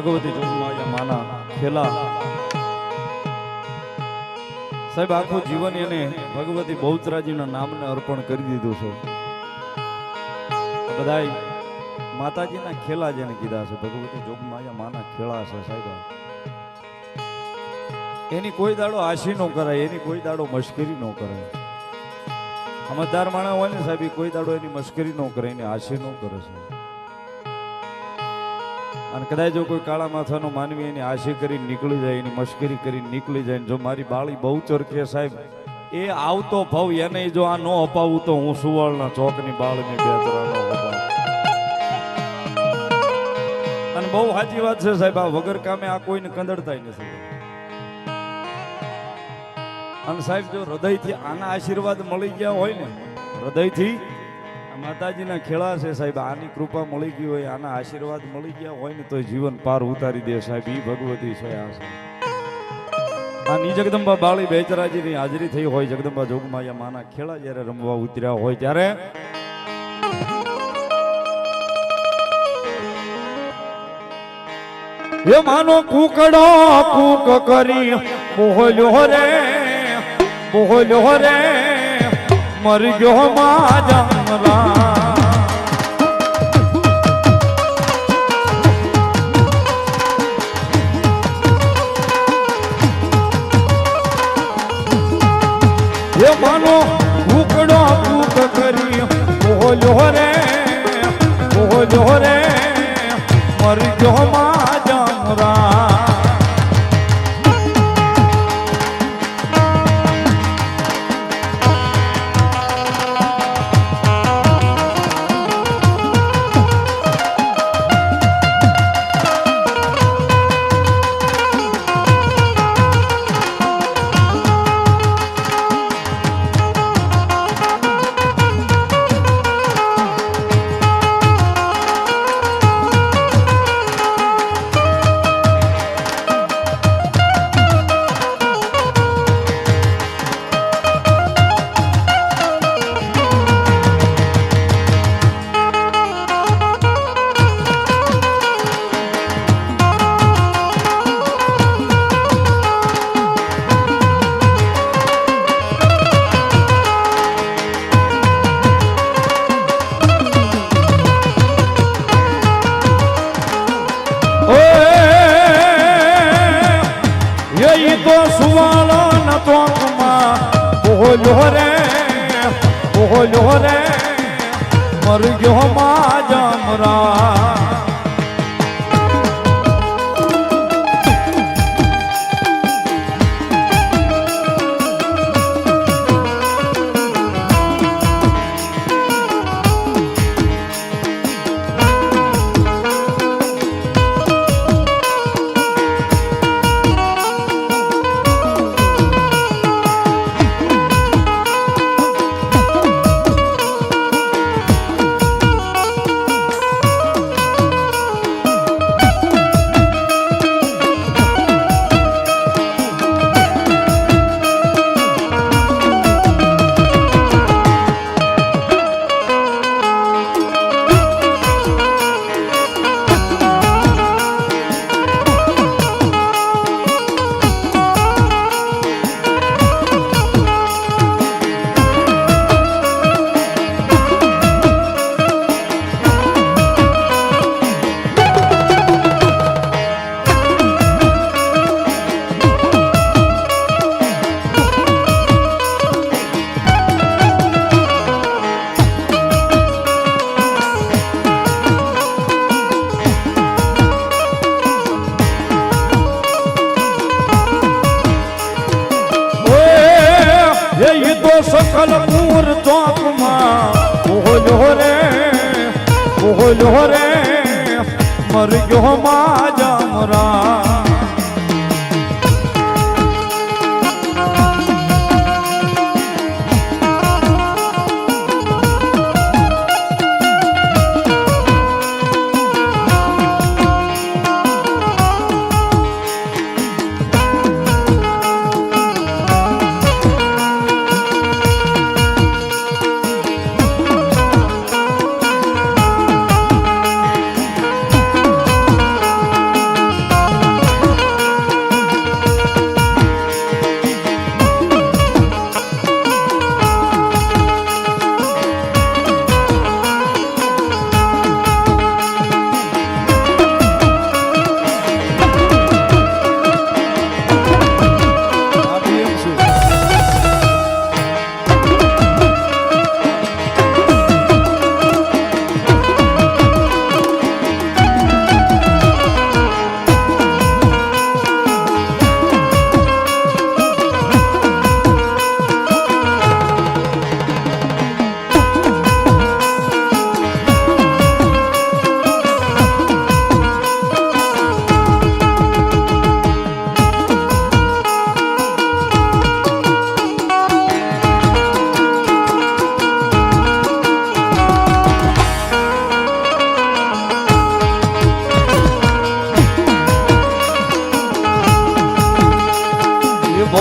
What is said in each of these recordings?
ભગવતી જોગમાયા માના ખેલા સાહેબ આખું જીવન એને ભગવતી બહુચરાજીના નામને અર્પણ કરી દીધું છે. બધાય માતાજીના ખેલા જેને કીધા છે, ભગવતી જોગમાયા માના ખેલા છે સાહેબ. એની કોઈ દાડો આશી નો કરાય, એની કોઈ દાડો મશ્કરી નો કરાય. સમજદાર માણસ હોય ને સાહેબ, કોઈ દાડો એની મશ્કરી નો કરે, એની આશી નો કરે છે. અને કદાચ જો કોઈ કાળા માથાનો માનવી એની આશી કરી નીકળી જાય, એની મશ્કરી કરી નીકળી જાય, જો મારી બાળી બહુચર કે સાહેબ એ આવતો ભાવ એને જો આ નો અપાવું તો હું સુવર્ણ ચોકની બાળની બેતરાનો અપાવું. અને બહુ સાચી વાત છે સાહેબ, આ વગર કામે આ કોઈને કંદડતા નથી. અને સાહેબ જો હૃદયથી આના આશીર્વાદ મળી ગયા હોય ને, હૃદયથી માતાજીના ખેડા છે સાહેબ, આની કૃપા મળી ગઈ હોય, આના આશીર્વાદ મળી ગયા હોય ને તો જીવન પાર ઉતારી દે સાહેબ. ઈ ભગવતી છે આ છે. આ જગદંબા બાળી બેચરાજીની હાજરી થઈ હોય, જગદંબા જોગમાયા માના ખેડા જ્યારે રમવા ઉતર્યા હોય ત્યારે એ માનો કુકડો કુક કરી બોલ્યો રે, બોલ્યો રે, મરી ગયો મા જમરા. એ માનો કુકડો કુક કરી બોલ્યો રે, બોલ્યો રે, મરી ગયો મા જમરા. બોલ્યો રે, બોલ્યો રે, મરી ગયો મા જમરા. સકલપુર ચોકમાં બોલ્યો રે, બોલ્યો રે, મરી ગયો મા જમરા.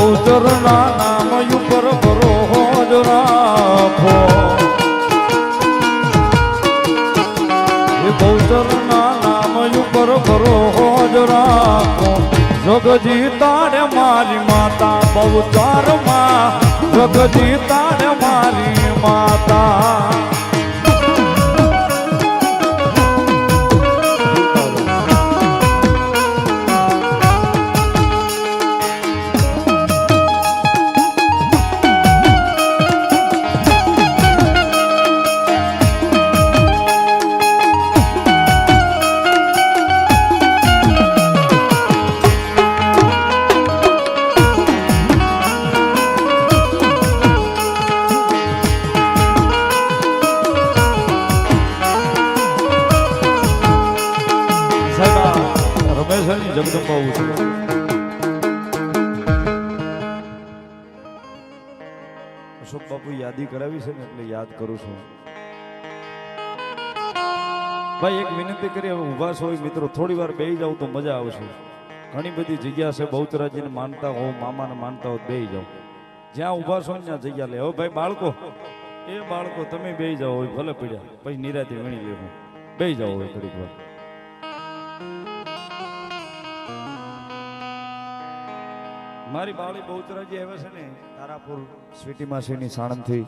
બહુચરના નામ ઉપર ભરોસો રાખો એ બહુચરના નામ ઉપર ભરોસો રાખો જગજી તારે મારી માતા બહુચરમાં જગજી તારે મારી માતા જગદંબા અશોક બાપુ યાદી કરાવી છે ને એટલે યાદ કરું છું ભાઈ એક વિનંતી કરી હવે ઉભા છો મિત્રો થોડી વાર બેહી જાવ તો મજા આવશે ઘણી બધી જગ્યા છે બહુચરાજીને માનતા હો મામાને માનતા હો બેહી જાવ જ્યાં ઉભા છો ને ત્યાં જગ્યા લે હવે ભાઈ બાળકો તમે બેહી જાવ હોય ભલે પડ્યા પછી નિરાતે વણી લેવું બેહી જાવ હોય થોડીક વાર મારી બાળી બહુચરાજી આવે છે ને તારાપુર સ્વીટી માસીની સાણંદથી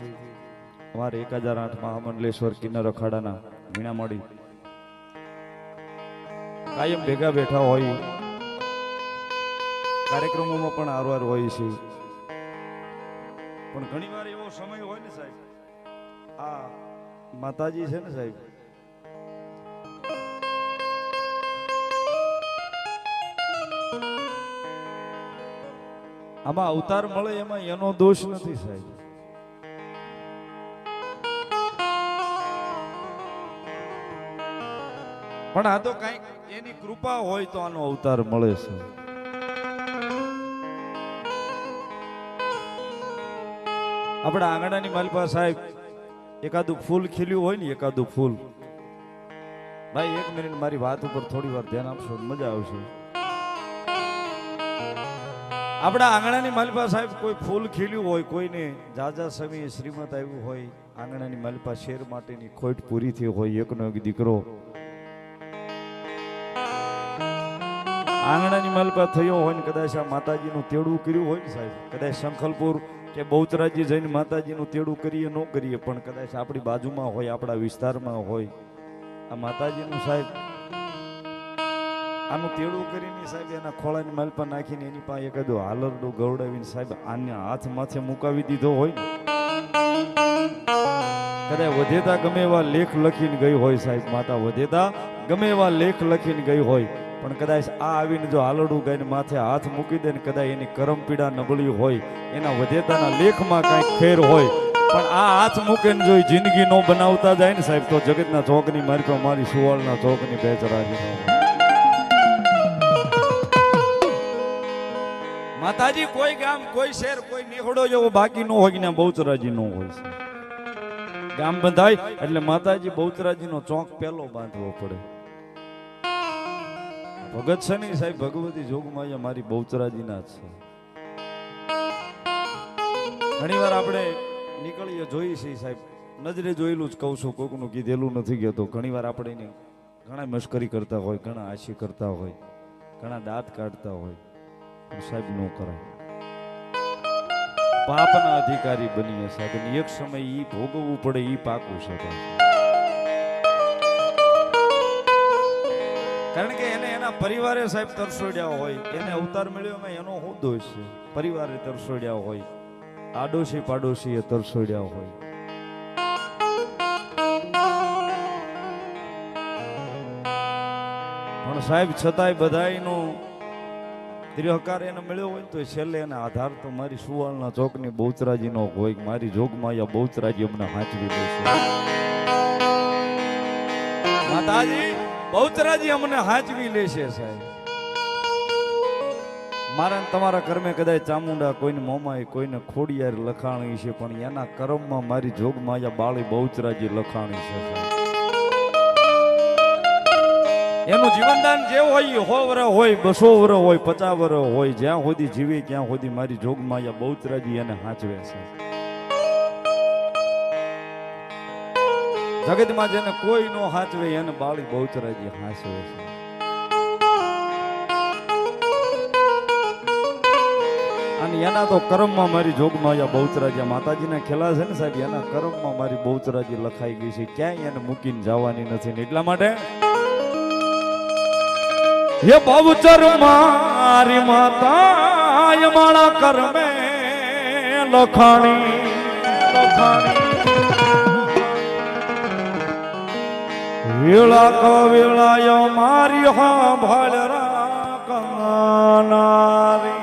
અમારે 1008 મહામંડલેશ્વર કિન્નર અખાડાના વીણામળી કાયમ ભેગા બેઠા હોય કાર્યક્રમોમાં પણ આરવાર હોય છે પણ ઘણી વાર એવો સમય હોય ને સાહેબ આ માતાજી છે ને સાહેબ આમાં અવતાર મળે એમાં એનો દોષ નથી સાહેબ પણ આ તો કઈક એની કૃપા હોય તો આનો અવતાર મળે છે આપણા આંગણાની માલપા સાહેબ એકાદું ફૂલ ખીલ્યું હોય ને એકાદું ફૂલ ભાઈ એક મિનિટ મારી વાત ઉપર થોડી વાર ધ્યાન આપશો મજા આવશે આપણા આંગણાની માલપા સાહેબ કોઈ ફૂલ ખીલ્યું હોય કોઈને જાજા સમયે શ્રીમત આવ્યું હોય આંગણાની માલપા શેર માટેની ખોટ પૂરી થઈ હોય એકનો એક દીકરો આંગણાની માલપા થયો હોય ને કદાચ આ માતાજીનું તેડું કર્યું હોય ને સાહેબ કદાચ શંખલપુર કે બહુચરાજી જઈને માતાજીનું તેડું કરીએ ન કરીએ પણ કદાચ આપણી બાજુમાં હોય આપણા વિસ્તારમાં હોય આ માતાજીનું સાહેબ આનું તેડું કરીને સાહેબ એના ખોળાની માલપા નાખીને એની પાસે એકાદું હાલરડું ગવડાવીને સાહેબ આને હાથ માથે મુકાવી દીધો હોય ને કદાચ વધેતા ગમે એવા લેખ લખીને ગઈ હોય સાહેબ માતા વધેતા ગમે એવા લેખ લખીને ગઈ હોય પણ કદાચ આ આવીને જો હાલરડું ગાઈને માથે હાથ મૂકી દે ને કદાચ એની કરમ પીડા નબળી હોય એના વધેતાના લેખમાં કાંઈક ફેર હોય પણ આ હાથ મૂકીને જો જિંદગી નો બનાવતા જાય ને સાહેબ તો જગતના ચોકની મારી તો મારી સુવાળના ચોકની બેચરાજી નો માતાજી કોઈ ગામ કોઈ શહેર કોઈ નિહોડો જેવો બાકી નો હોય ને બહુચરાજી નો હોય છે ગામ બંધાય એટલે માતાજી બહુચરાજી નો ચોક પહેલો બાંધવો પડે ભગત છે ને સાહેબ ભગવતી જોગમાયા મારી બહુચરાજી ના છે ઘણી વાર આપણે નીકળીએ જોઈએ છીએ સાહેબ નજરે જોયેલું જ કહું છું કોકનું કીધેલું નથી ગયો તો ઘણી વાર આપણે ઘણા મશ્કરી કરતા હોય ઘણા આશી કરતા હોય ઘણા દાંત કાઢતા હોય સાહેબ નો કરાય પાપના અધિકારી બનીએ સાહેબ એક સમય ઈ ભોગવવું પડે ઈ પાકું છે કારણ કે એને એના પરિવારે સાહેબ તરસોડ્યા હોય એને અવતાર મળ્યો એમાં એનો શું દોષ છે પરિવારે તરસોડ્યા હોય આડોશી પાડોશી એ તરસોડ્યા હોય પણ સાહેબ છતાંય બધાયનો ત્રિહકાર એને મળ્યો હોય તો છેલ્લે એને આધાર તો મારી સુવાળના ચોકની બહુચરાજીનો હોય મારી જોગમાયા બહુચરાજી અમને હાંચવી દેશે માતાજી બહુચરાજી અમને હાંચવી લેશે સાહેબ મારા તમારા કર્મે કદાચ ચામુંડા કોઈને મોમાય કોઈને ખોડિયાર લખાણી છે પણ એના કર્મમાં મારી જોગમાયા બાળી બહુચરાજી લખાણી છે એનું જીવનદાન જે હોય 100 વર્ષ હોય 200 વર્ષ હોય 50 વર્ષ હોય જ્યાં સુધી જીવે ત્યાં સુધી મારી જોગમાયા બહુચરાજી એને હાચવે છે. જગતમાં જેને કોઈ નો હાચવે એને બાળી બહુચરાજી હાચવે છે. અને એના તો કર્મમાં મારી જોગમાયા બહુચરાજી માતાજીના ખેલા છે ને સાહેબ, એના કર્મમાં મારી બહુચરાજી લખાઈ ગઈ છે, ક્યાંય એને મૂકીને જવાની નથી ને એટલા માટે ये बहुचर मारी माता माणा कर में लखाणी वेला कवेला यो मारी हा भलरा कनारी